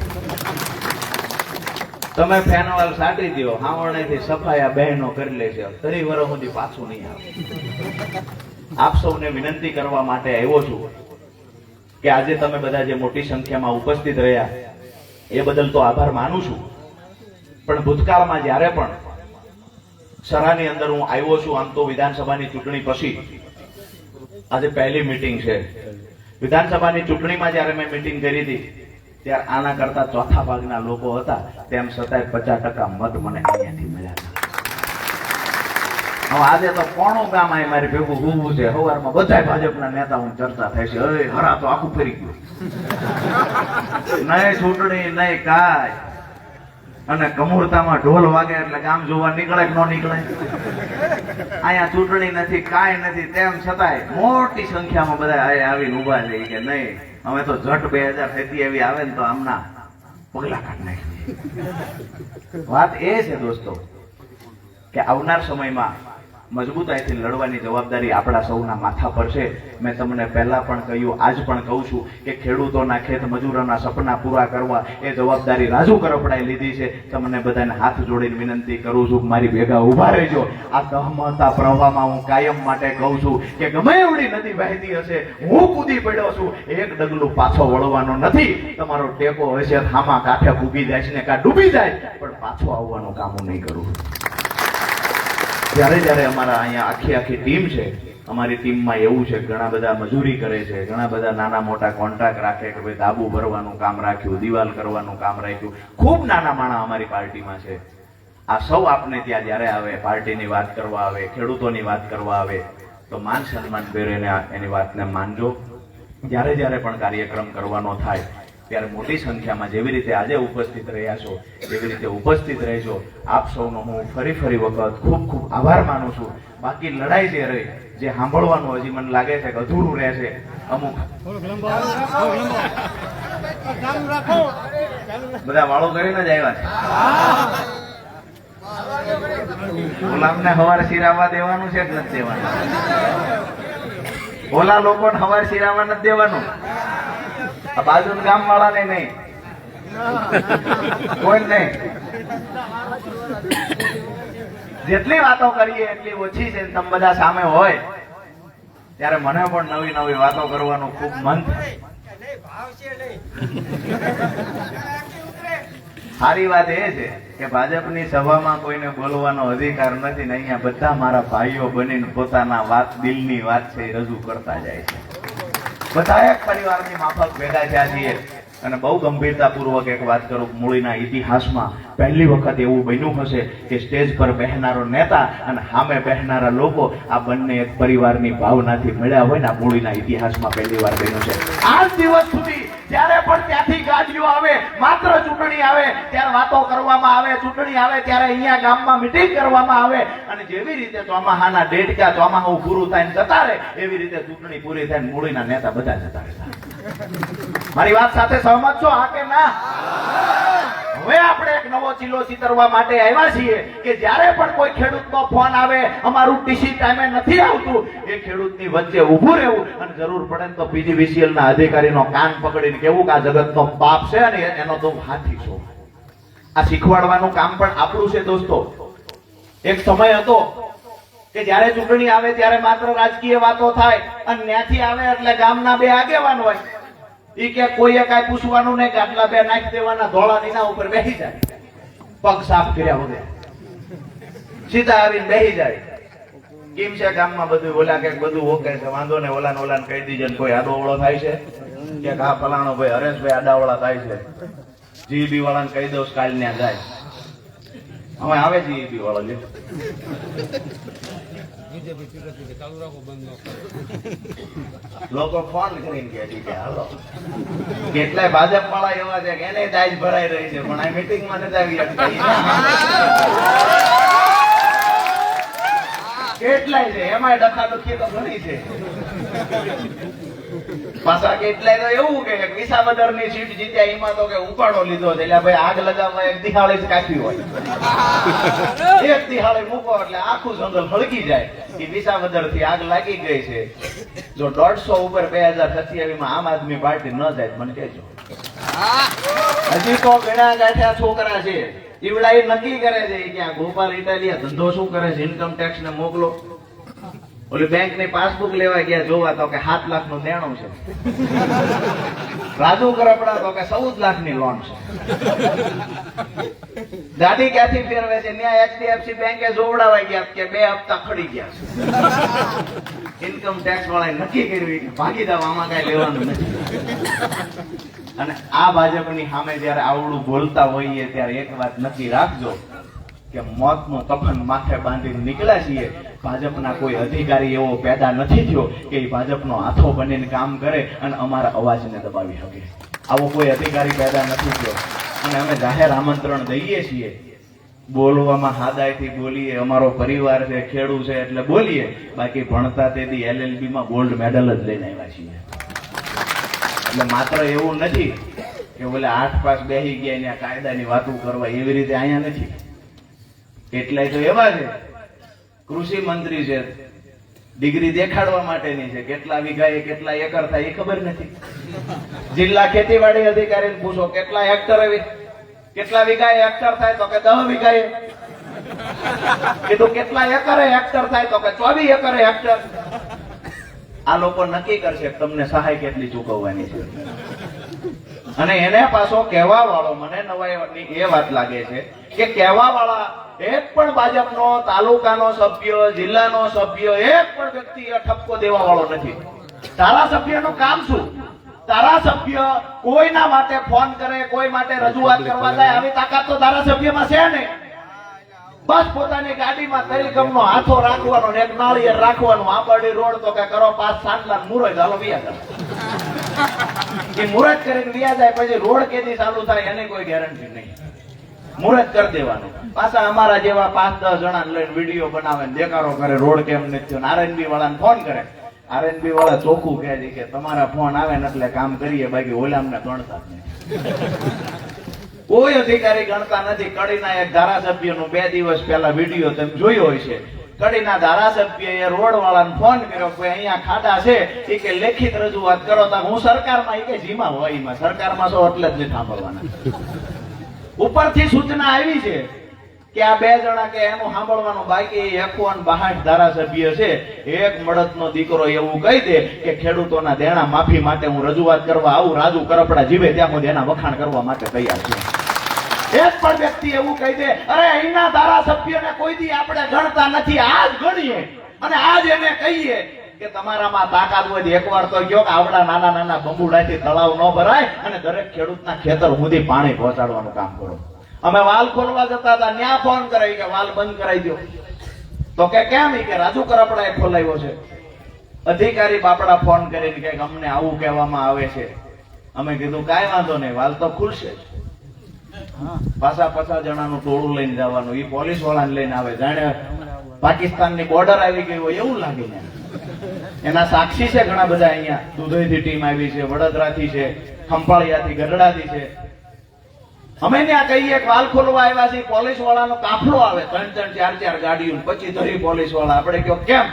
તમે ફેનવાલ સાટી દો, હાવણેથી સફાયા બહેનો કરી લે છે. 30 વર્ષ સુધી પાછું નહીં આવે. આપ સૌને વિનંતી કરવા માટે આવ્યો છું કે આજે તમે બધા જે મોટી સંખ્યામાં ઉપસ્થિત રહ્યા એ બદલ તો આભાર માનું છું, પણ ભૂતકાળમાં જ્યારે પણ સરાની અંદર હું આવ્યો છું, આમ તો વિધાનસભાની ચૂંટણી પછી આજે પહેલી મીટિંગ છે. વિધાનસભાની ચૂંટણીમાં જ્યારે મેં મીટિંગ કરી હતી ત્યારે આના કરતા ચોથા ભાગના લોકો હતા, તેમ છતાંય 50% મત મને અહીંયાથી મળ્યા હતા. હવે આજે તો કોણું ગામ અહીં મારી ભેગું ઊભું છે. સવારમાં બધા ભાજપના નેતાઓ ચર્ચા થાય છે, અરે હરા તો આખું ફરી ગયું, નહીં ચૂંટણી નહીં કાય. અને કમુરતામાં ઢોલ વાગે એટલે ગામ જોવા નીકળે કે ન નીકળે. અહીંયા ચૂંટણી નથી, કાંઈ નથી, તેમ છતાંય મોટી સંખ્યામાં બધા આવીને ઉભા છે કે નહીં હવે તો જટ 2027 આવે ને તો આમના પગલા કાઢી નાખી. વાત એ છે દોસ્તો કે આવનાર સમયમાં મજબૂતાઈથી લડવાની જવાબદારી આપણા સૌના માથા પર છે. મેં તમને પહેલા પણ કહ્યું, આજ પણ કહું છું કે ખેડૂતોના ખેત મજૂરોના સપના પૂરા કરવા એ જવાબદારી રાજુ કરપડાએ લીધી છે. તમને બધાને હાથ જોડીને વિનંતી કરું છું કે મારી ભેગા ઉભા રહેજો. આ સહમતા પ્રવાહમાં હું કાયમ માટે કહું છું કે ગમે એવડી નદી વહેતી હશે, હું કૂદી પડ્યો છું, એક ડગલું પાછો વળવાનો નથી. તમારો ટેકો હશે હામા કાંઠે ઉગી જાય છે ને કા ડૂબી જાય, પણ પાછો આવવાનું કામ હું નહીં કરું. જ્યારે અમારા અહીંયા આખી ટીમ છે, અમારી ટીમમાં એવું છે ઘણા બધા મજૂરી કરે છે, ઘણા બધા નાના મોટા કોન્ટ્રાક્ટ રાખે કે ભાઈ ધાબુ ભરવાનું કામ રાખ્યું, દિવાલ કરવાનું કામ રાખ્યું, ખૂબ નાના માણા અમારી પાર્ટીમાં છે. આ સૌ આપને ત્યાં જ્યારે આવે, પાર્ટીની વાત કરવા આવે, ખેડૂતોની વાત કરવા આવે, તો માન સન્માન ભેરને એની વાતને માનજો. જ્યારે પણ કાર્યક્રમ કરવાનો થાય ત્યારે મોટી સંખ્યામાં જેવી રીતે આજે ઉપસ્થિત રહ્યા છો એવી રીતે ઉપસ્થિત રહેજો. આપ સૌનો હું ફરી વખત ખૂબ આભાર માનું છું. બાકી લડાઈ જે રહી, જે સાંભળવાનું હજી મને લાગે છે કે અધૂરું રહે છે. અમુક બધા વાળો કરીને જ આવ્યા છે. ગુલામને હવારે શિરાવા દેવાનું છે કે નથી દેવાનું? ઓલા લોકોને હવારે શિરાવા નથી દેવાનું. આ બાજુ ગામ વાળાને નહીં, કોઈ નહીં. જેટલી વાતો કરીએ એટલી ઓછી છે. તમે બધા સામે હોય ત્યારે મને પણ નવી વાતો કરવાનું ખૂબ મન થાય. સારી વાત એ છે કે ભાજપની સભામાં કોઈને બોલવાનો અધિકાર નથી ને અહીંયા બધા મારા ભાઈઓ બનીને પોતાના વાત, દિલની વાત છે એ રજૂ કરતા જાય છે. બધા એક પરિવારની માફક ભેગા થયા છીએ. અને બહુ ગંભીરતાપૂર્વક એક વાત કરું, મૂળીના ઇતિહાસમાં પહેલી વખત એવું બન્યું હશે કે સ્ટેજ પર બેહનારો નેતા અને સામે બેહનારા લોકો આ બંને એક પરિવારની ભાવનાથી મળ્યા હોય ને આ મૂળીના ઇતિહાસમાં પહેલી વાર બન્યું છે. આજ દિવસ સુધી જ્યારે પણ ત્યાંથી ગાડીઓ આવે, માત્ર ચૂંટણી આવે ત્યારે વાતો કરવામાં આવે, ચૂંટણી આવે ત્યારે અહીંયા ગામમાં મીટિંગ કરવામાં આવે, અને જેવી રીતે ચોમાહાના ડેડકા ચોમાહું પૂરું થાય જતા રહે એવી રીતે ચૂંટણી પૂરી થાય મૂળીના નેતા બધા જતા રહેતા. મારી વાત સાથે સહમત છો? હા કે ના? હવે આપણે એક નવો ચીલો ચિતરવા માટે આવ્યા છીએ કે જ્યારે પણ કોઈ ખેડૂતનો ફોન આવે, અમારું ટીસી ટાઈમે નથી આવતું, એ ખેડૂતની વચ્ચે ઊભું રહેવું અને જરૂર પડે તો PGVCL ના અધિકારીનો કાન પકડીને કેવું કે આ જગતનો બાપ છે અને એનો તો હાથી છો. આ શીખવાડવાનું કામ પણ આપણું છે દોસ્તો. એક સમય હતો કે જ્યારે ચૂંટણી આવે ત્યારે માત્ર રાજકીય વાતો થાય અને ત્યાંથી આવે એટલે ગામના બે આગેવાન હોય, ઈ કે કોઈએ કાંઈ પૂછવાનું નહીં, ગાટલા બે નાખી દેવાના, ધોળા નીના ઉપર બેસી જાય, પગ સાફ કર્યા વગર સીધા આવીને બેસી જાય. કેમ છે ગામમાં બધું? ઓલા કે બધું ઓકે છે, વાંધો ને ઓલાને કહી દીજે. કોઈ આડોવળો થાય છે કે હા ફલાણો ભાઈ હરેશભાઈ આડાવળા થાય છે, GEB વાળાને કહી દઉં કાલ ત્યાં જાય. હવે આવે GEB વાળો લે લોકો ફોન કરીને કહે છે હાલો. કેટલાય ભાજપ વાળા એવા છે કે એને દાજ ભરાઈ રહી છે પણ આ મીટિંગ માં નથી આવી અટકાઈ. કેટલાય છે એમાં ડખાડખી તો ઘણી છે. પાછા કેટલાય તો એવું કે વિસાવદર ની સીટ જીત્યા એમાં તો કે ઉપાડો લીધો છે એટલે ભાઈ આગ લગાવવા એક દિહાળી જ કાઢી હોય, એક દિહાળી મૂકો એટલે આખું જંગલ હળગી જાય. કે વિસાવદર થી આગ લાગી ગઈ છે. જો 150 ઉપર 2027 માં આમ આદમી પાર્ટી ન જાય મને કહેજો. હજી તો ઘણા ગાંઠ્યા છોકરા છે ઈવડા એ નક્કી કરે છે કે આ ગોપાલ ઇટાલિયા ધંધો શું કરે છે, ઇન્કમ ટેક્સ ને મોકલો. ઓલી બેંક ની પાસબુક લેવા ગયા જોવા તો કે 7 લાખ નું દેણું છે. રાજુ કરપડા તો કે 14 લાખ ની લોન છે. ગાડી ક્યાંથી ફેરવે છે? ન્યાય HDFC બેંકે જોવડાવાઈ ગયા કે 2 હપ્તા ખડી ગયા છે. ઇન્કમ ટેક્સ વાળાએ નક્કી કર્યું કે ભાગી જાવ, આમાં કઈ લેવાનું નથી. અને આ ભાજપની સામે જયારે આવડું બોલતા હોઈએ ત્યારે એક વાત નક્કી રાખજો કે મોતનું કફન માથે બાંધીને નીકળ્યા છીએ. ભાજપના કોઈ અધિકારી એવો પેદા નથી થયો કે એ ભાજપનો હાથો બનીને કામ કરે અને અમારા અવાજને દબાવી શકે. આવો કોઈ અધિકારી પેદા નથી થયો. અને અમે જાહેર આમંત્રણ દઈએ છીએ, બોલવામાં હાદાયથી બોલીએ. અમારો પરિવાર છે, ખેડૂત છે એટલે બોલીએ. બાકી ભણતા તેથી LLB માં ગોલ્ડ મેડલ જ લઈને આવ્યા છીએ. એટલે માત્ર એવું નથી કે બોલે 8 પાસ બેહી ગયા ને કાયદાની વાતો કરવા, એવી રીતે અહીંયા નથી. કેટલાય તો એવા છે, કૃષિ મંત્રી છે, ડિગ્રી દેખાડવા માટેની છે, કેટલા વીઘાએ કેટલા એકર થાય એ ખબર નથી. જિલ્લા ખેતીવાડી અધિકારીને પૂછો કેટલા હેક્ટર કેટલા વીઘાએ હેક્ટર થાય તો કે 10 વીઘાએ. કીધું કેટલા એકરે હેક્ટર થાય તો કે 24 એકરે હેક્ટર. આ લોકો નક્કી કરશે તમને સહાય કેટલી ચૂકવવાની છે. અને એને પાછો કહેવા વાળો, મને નવાઈની એ વાત લાગે છે કે કહેવા વાળા એક પણ ભાજપનો તાલુકાનો સભ્ય, જિલ્લાનો સભ્ય, એક પણ વ્યક્તિ ઠપકો દેવા વાળો નથી. ધારાસભ્યનું કામ શું? ધારાસભ્ય કોઈના માટે ફોન કરે, કોઈ માટે રજૂઆત કરવા જાય, આવી તાકાત તો ધારાસભ્યમાં છે ને. બસ પોતાની ગાડીમાં તરીકમનો હાથો રાખવાનો ને એક નાળિયેર રાખવાનું. આંબરડી રોડ તો કે કરો પાસ સાંડલા મુરત હાલો વ્યા એ મુરત કરીને વ્યા જાય, પછી રોડ કેદી ચાલુ થાય એની કોઈ ગેરંટી નહીં. મુરત કરી દેવાનું. પાછા અમારા જેવા 5-10 જણા લઈને વિડીયો બનાવે, દેખાડો કરે રોડ કેમ નથી થયો. આરએનબી વાળાને ફોન કરે, આરએનબી વાળા ચોખ્ખું કહે છે કે તમારા ફોન આવે ને એટલે કામ કરીએ, બાકી ઓલામને ગણતા જ નહીં. કોઈ અધિકારી ગણતા નથી. કડીના એક ધારાસભ્યનું 2 દિવસ પહેલા વિડીયો તમે જોયો હોય છે. કડીના ધારાસભ્યએ રોડ વાળાને ફોન કર્યો, કોઈ અહીંયા ખાડા છે એ કે લેખિત રજૂઆત કરો. તો હું સરકારમાં, એ કે જીમાં હોય એમાં સરકારમાં છો એટલે જ નહીં સાંભળવાના. ઉપરથી સૂચના આવી છે કે આ 2 જણા કે એનું સાંભળવાનું બાકી. 61 ધારાસભ્ય છે. એક મળદનો દીકરો એવું કહી દે કે ખેડૂતોના દેણા માફી માટે હું રજૂઆત કરવા આવું, રાજુ કરપડા જીવે ત્યાં સુધી એના વખાણ કરવા માટે તૈયાર છે. એક પણ વ્યક્તિ એવું કહી દે અરે અહીંના ધારાસભ્યને કોઈ દી આપણે ગણતા નથી, આજ ગણીએ અને આજ એને કહીએ કે તમારામાં તાકાત હોય એકવાર તો કયો કે આવડા નાના નાના બંબુડાથી તળાવ ન ભરાય અને દરેક ખેડૂતના ખેતર સુધી પાણી પહોંચાડવાનું કામ કરો. અમે વાલ ખોલવા જતા હતા, ત્યાં ફોન કરાવી કે વાલ બંધ કરાવી દો. તો કે કેમ? કે રાજુ કરપડાએ ખોલાવ્યો છે. અધિકારી બાપડા ફોન કરીને કે અમને આવું કહેવામાં આવે છે. અમે કીધું કાંઈ વાંધો નહીં, વાલ તો ખુલશે. પાછા 50 જણાનું ટોળું લઈને જવાનું. એ પોલીસ વાળાને લઈને આવે, જાણે પાકિસ્તાનની બોર્ડર આવી ગઈ હોય એવું લાગે ને. એના સાક્ષી છે ઘણા બધા. અહીંયા દુધઈથી ટીમ આવી છે, વડોદરાથી છે, ખંભાળિયાથી, ગઢડાથી છે. અમે ત્યાં કહીએ કે વાલ ખોલવા આવ્યા છે, પોલીસ વાળાનો કાફલો આવે, 3-3, 4-4 ગાડીઓ, 25-30 પોલીસ વાળા. આપણે કહો કેમ?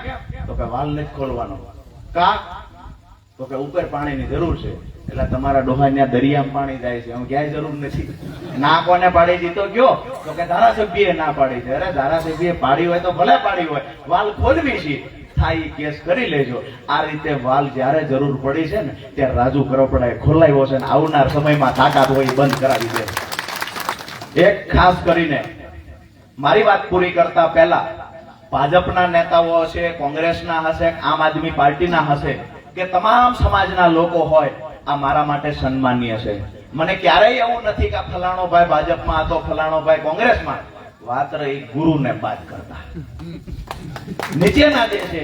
તો કે વાલ નથી ખોલવાનો. કા? તો કે ઉપર પાણીની જરૂર છે. એટલે તમારા ડોહાના દરિયામાં પાણી જાય છે, હું ક્યાંય જરૂર નથી. ના કોને પાડી દીધો કયો? તો કે ધારાસભ્યએ ના પાડી છે. અરે ધારાસભ્યએ પાડી હોય તો ભલે પાડી હોય, વાલ ખોલવી છે થાય કેસ કરી લેજો. આ રીતે વાલ જ્યારે જરૂર પડી છે ને ત્યારે રાજુ કરપડાએ ખોલાવ્યો છે ને આવનાર સમયમાં તાકાત હોય બંધ કરાવી દે. એક ખાસ કરીને મારી વાત પૂરી કરતા પહેલા ભાજપના નેતાઓ હશે, કોંગ્રેસના હશે, આમ આદમી પાર્ટીના હશે કે તમામ સમાજના લોકો હોય, આ મારા માટે સન્માનીય છે. મને ક્યારેય એવું નથી કે ફલાણો ભાઈ ભાજપમાં હતો, ફલાણો ભાઈ કોંગ્રેસમાં. વાત રહી ગુરુને બાદ કરતા. નીચેના જે છે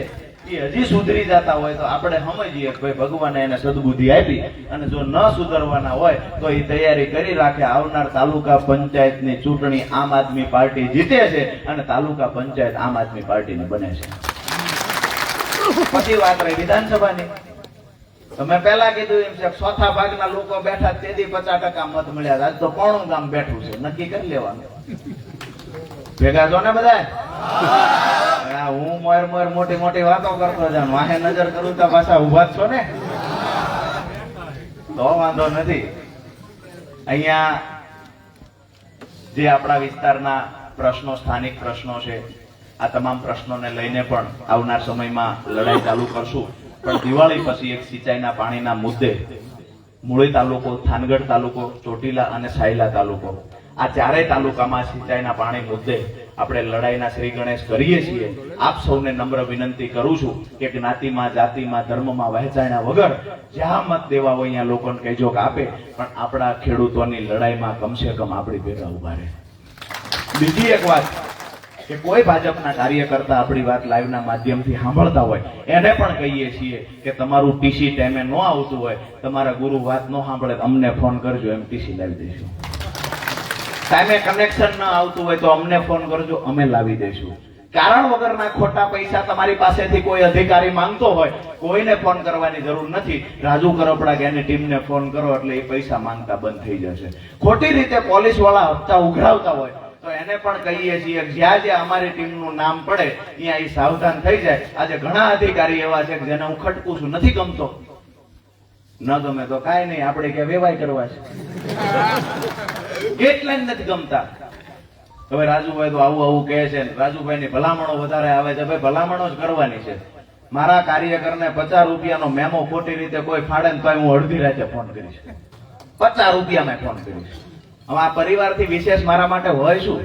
એ હજી સુધરી જતા હોય તો આપણે સમજીએ કે ભગવાને એને સદબુદ્ધિ આપી અને જો ન સુધરવાના હોય તો એ તૈયારી કરી રાખે. આવનાર તાલુકા પંચાયતની ચૂંટણી આમ આદમી પાર્ટી જીતે છે અને તાલુકા પંચાયત આમ આદમી પાર્ટીની બને છે. પછી વાત રહી વિધાનસભાની. તમે પહેલા કીધું એમ છે 1/4 ભાગના લોકો બેઠા, તેથી 50% મત મળ્યા. આજ તો કોણું ગામ બેઠું છે, નક્કી કરી લેવાનું. ભેગા છો ને બધા? હું મોર મોટી મોટી વાતો કરતો જાઉં, વાહે નજર કરું તો પાછા ઉભા છો ને, તો વાંધો નથી. અહીંયા જે આપણા વિસ્તારના પ્રશ્નો, સ્થાનિક પ્રશ્નો છે, આ તમામ પ્રશ્નોને લઈને પણ આવનાર સમયમાં લડાઈ ચાલુ કરશું. પણ દિવાળી પછી એક સિંચાઈના પાણીના મુદ્દે મૂળી તાલુકો, થાનગઢ તાલુકો, ચોટીલા અને સાયલા તાલુકો, આ ચારેય તાલુકામાં સિંચાઈના પાણી મુદ્દે આપણે લડાઈના શ્રી ગણેશ કરીએ છીએ. આપ સૌને નમ્ર વિનંતી કરું છું કે જ્ઞાતિમાં, જાતિમાં, ધર્મમાં વહેંચાયા વગર જ્યાં મત દેવા હોય અહીંયા લોકોને કહેજો કે આપે, પણ આપણા ખેડૂતોની લડાઈમાં કમસે કમ આપણી ભેગા ઉભા રહે. બીજી એક વાત કે કોઈ ભાજપના કાર્યકર્તા આપણી વાત લાઈવના માધ્યમથી સાંભળતા હોય એને પણ કહીએ છીએ કે તમારું ટીસી ટાઈમે ન આવતું હોય, તમારા ગુરુ વાત ન સાંભળે અમને ફોન કરજો, એમ ટીસી લાવી દઈશું. ટાઈમે કનેક્શન ન આવતું હોય તો અમને ફોન કરજો, અમે લાવી દઈશું. કારણ વગરના ખોટા પૈસા તમારી પાસેથી કોઈ અધિકારી માંગતો હોય, કોઈને ફોન કરવાની જરૂર નથી. રાજુ કરપડા કે એની ટીમને ફોન કરો એટલે એ પૈસા માંગતા બંધ થઈ જશે. ખોટી રીતે પોલીસ વાળા હપ્તા ઉઘરાવતા હોય તો એને પણ કહીએ છીએ જ્યાં જ્યાં અમારી ટીમનું નામ પડે ત્યાં એ સાવધાન થઈ જાય. આજે ઘણા અધિકારી એવા છે કે જેને હું ખટકું છું, નથી ગમતો, ન ગમે તો કાંઈ નહીં, આપણે કે વેવાય કરવા છે એટલે જ નથી ગમતા. હવે રાજુભાઈ તો આવું આવું કહે છે, રાજુભાઈ ની ભલામણો વધારે આવે છે. ભાઈ ભલામણો જ કરવાની છે. મારા કાર્યકરને 50 રૂપિયાનો મેમો ખોટી રીતે કોઈ ફાડે ને તો હું અડધી રાતે ફોન કરીશ, 50 રૂપિયા મેં ફોન કરીશ. હવે આ પરિવારથી વિશેષ મારા માટે હોય શું?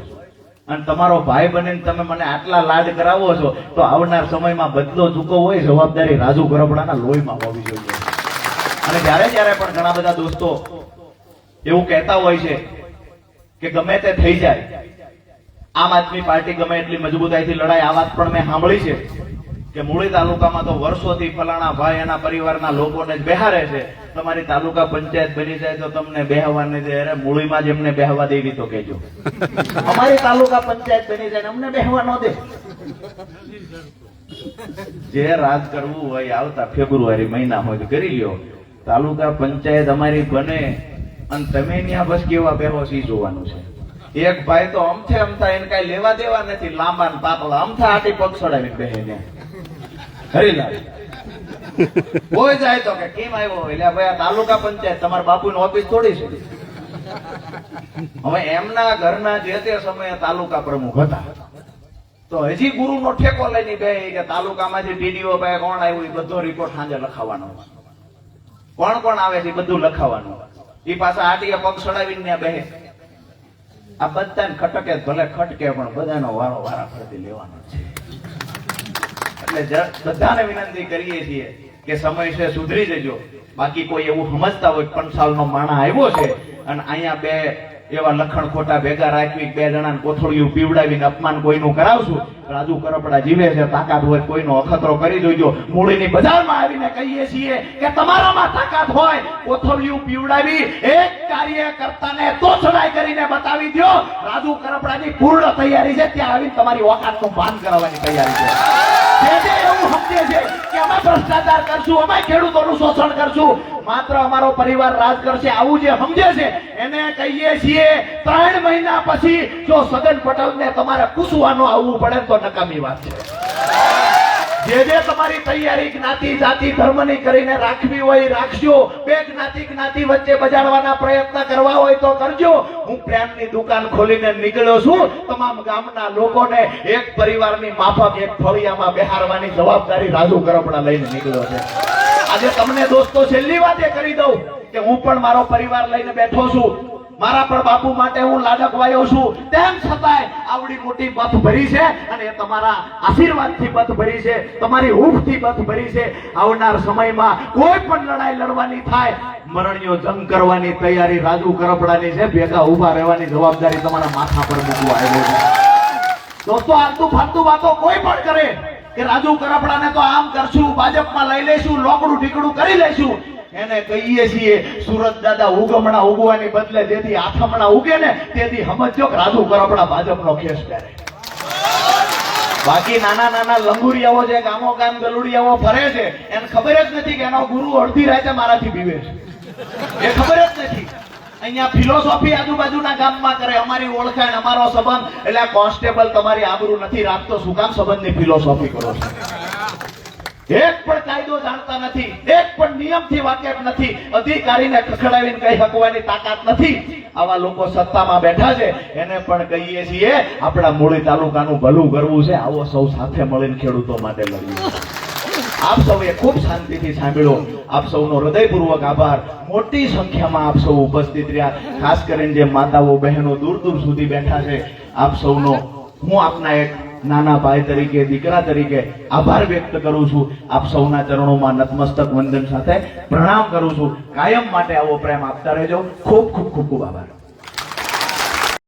અને તમારો ભાઈ બનીને તમે મને આટલા લાડ કરાવો છો તો આવનાર સમયમાં બદલો ચૂકવવો હોય જવાબદારી રાજુ કરપડાના લોહીમાં હોવી જોઈએ. અને જ્યારે જ્યારે પણ ઘણા બધા દોસ્તો એવું કહેતા હોય છે કે ગમે તે થઈ જાય, આમ આદમી પાર્ટી ગમે એટલી મજબૂતાઈથી લડાય, આ વાત પણ મેં સાંભળી છે કે મૂળી તાલુકામાં તો વર્ષોથી ફલાણા ભાઈ એના પરિવારના લોકોને જ બેહારે છે. તમારી તાલુકા પંચાયત બની જાય તો તમને બેહવા નહીં દે. અરે મૂળીમાં જ એમને બેહવા દેવી તો કહેજો. અમારી તાલુકા પંચાયત બની જાય અમને બેહવા ન દે. જે રાજ કરવું હોય આવતા ફેબ્રુઆરી મહિના હોય તો કરી લ્યો. તાલુકા પંચાયત અમારી બને અને તમે ત્યાં બસ કેવા બેહો સી જોવાનું છે. એક ભાઈ તો અમથા એને કઈ લેવા દેવા નથી, લાંબા ને પાતળા અમથા આટી પગ ચડાવી બેહે ને હરીલાલ કોઈ જાય તો કે કેમ આવ્યો, એટલે ભાઈ આ તાલુકા પંચાયત તમારા બાપુની ઓફિસ થોડી છે. હવે એમના ઘરના જે તે સમયે તાલુકા પ્રમુખ હતા તો હજી ગુરુનો ઠેકો લઈને બે કે તાલુકામાંથી ટીડીઓ ભાઈ કોણ આવ્યું એ બધો રિપોર્ટ સાંજે લખાવવાનો, કોણ કોણ આવે છે બધું લખાવવાનું. એ પાછા આટીએ પગ ચડાવીને બે. આ બધાને ખટકે ભલે ખટકે પણ બધાનો વારો વારા ફરતી લેવાનો છે. એટલે બધાને વિનંતી કરીએ છીએ કે સમય છે સુધરી જજો. બાકી કોઈ એવું સમજતા હોય 5 સાલનો માણા આવ્યો છે અને અહીંયા બે એવા લખણ ખોટા ભેગા રાખવી, 2 જણાને કોથળિયું પીવડાવીને અપમાન કોઈનું કરાવશું. રાજુ કરપડા જીવે છે, તાકાત હોય કોઈનો અખતરો કરી જોજો. મૂળીની બજારમાં આવીને કહીએ છીએ કે તમારામાં તાકાત હોય કોથળિયું પીવડાવી એક કાર્યકર્તાને તોછડાઈ કરીને બતાવી દો. રાજુ કરપડાની પૂર્ણ તૈયારી છે, ત્યાં આવીને તમારી ઓકાતનું ભાન કરાવવાની તૈયારી છે. જે એવું સમજે છે કે અમે ભ્રષ્ટાચાર કરશું, અમે ખેડૂતોનું શોષણ કરશું, માત્ર અમારો પરિવાર રાજ કરશે, આવું જે સમજે છે એને કહીએ છીએ 3 મહિના પછી જો સગન પટેલને તમારે પૂછવાનું આવવું પડે તો નકામી વાત છે. જે તમારી તૈયારી જ્ઞાતિ જાતિ ધર્મની કરીને રાખવી હોય રાખજો. બે જ્ઞાતિ વચ્ચે બજાડવાના પ્રયત્ન કરવા હોય તો કરજો. હું પ્રેમની દુકાન ખોલીને નીકળ્યો છું. તમામ ગામના લોકોને એક પરિવારની માફક એક ફળિયામાં બેહારવાની જવાબદારી રાજુ કરપડા લઈને નીકળ્યો છે. આજે તમને દોસ્તો છેલ્લી વાત એ કરી દઉં કે હું પણ મારો પરિવાર લઈને બેઠો છું. મારા પણ બાપુ માટે હું લાડક વાયો છું. તેમ છતાંય આવડી મોટી બથ ભરી છે અને એ તમારા આશીર્વાદથી બથ ભરી છે, તમારી હૂંફથી બથ ભરી છે. આવનાર સમયમાં કોઈ પણ લડાઈ લડવાની થાય, મરણીયો જંગ કરવાની તૈયારી રાજુ કરપડાની છે. ભેગા ઉભા રહેવાની જવાબદારી તમારા માથા પર મૂકવા આવ્યો છે. દોસ્તો આલતુ ફાલતુ વાતો કોઈ પણ કરે કે રાજુ કરપડાને તો આમ કરશું, ભાજપમાં લઈ લેશું, લોકડું ઢીકડું કરી લેશું, એને કહીએ છીએ સુરત દાદા ઉગમણા ઉગવાની બદલે જેથી આથમણા ઉગે ને તેથી સમજો કે રાજુ કરપડા ભાજપનો ખેસ પહેરે. બાકી નાના નાના લંગુરિયાઓ જે ગામો ગામ ગલુડિયાઓ ફરે છે એને ખબર જ નથી કે એનો ગુરુ અડધી રાતે મારાથી પીવે છે, એ ખબર જ નથી. અહીંયા ફિલોસોફી આજુબાજુના ગામમાં કરે, અમારી ઓળખાણ અમારો સંબંધ, એટલે કોન્સ્ટેબલ તમારી આબરૂ નથી રાખતો, શું કામ સંબંધની ફિલોસોફી કરો છો? એક પણ કાયદો જાણતા નથી, એક પણ નિયમથી વાકેફ નથી, અધિકારીને ખખડાવીને કઈ હકવાની તાકાત નથી. આવા લોકો સત્તામાં બેઠા છે, એને પણ કહીએ છીએ આપણા મૂળી તાલુકાનું ભલું કરવું છે, આવો સૌ સાથે મળીને ખેડૂતો માટે લડવું. આપ સૌએ ખૂબ શાંતિથી સાંભળ્યો. આપ સૌનો હૃદયપૂર્વક આભાર. મોટી સંખ્યામાં આપ સૌ ઉપસ્થિત રહ્યા, ખાસ કરીને જે માતાઓ બહેનો દૂર દૂર સુધી બેઠા છે, આપ સૌનો હું આપના એક નાના ભાઈ તરીકે, દીકરા તરીકે આભાર વ્યક્ત કરું છું. આપ સૌના ચરણોમાં નતમસ્તક વંદન સાથે પ્રણામ કરું છું. કાયમ માટે આવો પ્રેમ આપતા રહેજો. ખૂબ ખૂબ ખૂબ ખૂબ આભાર.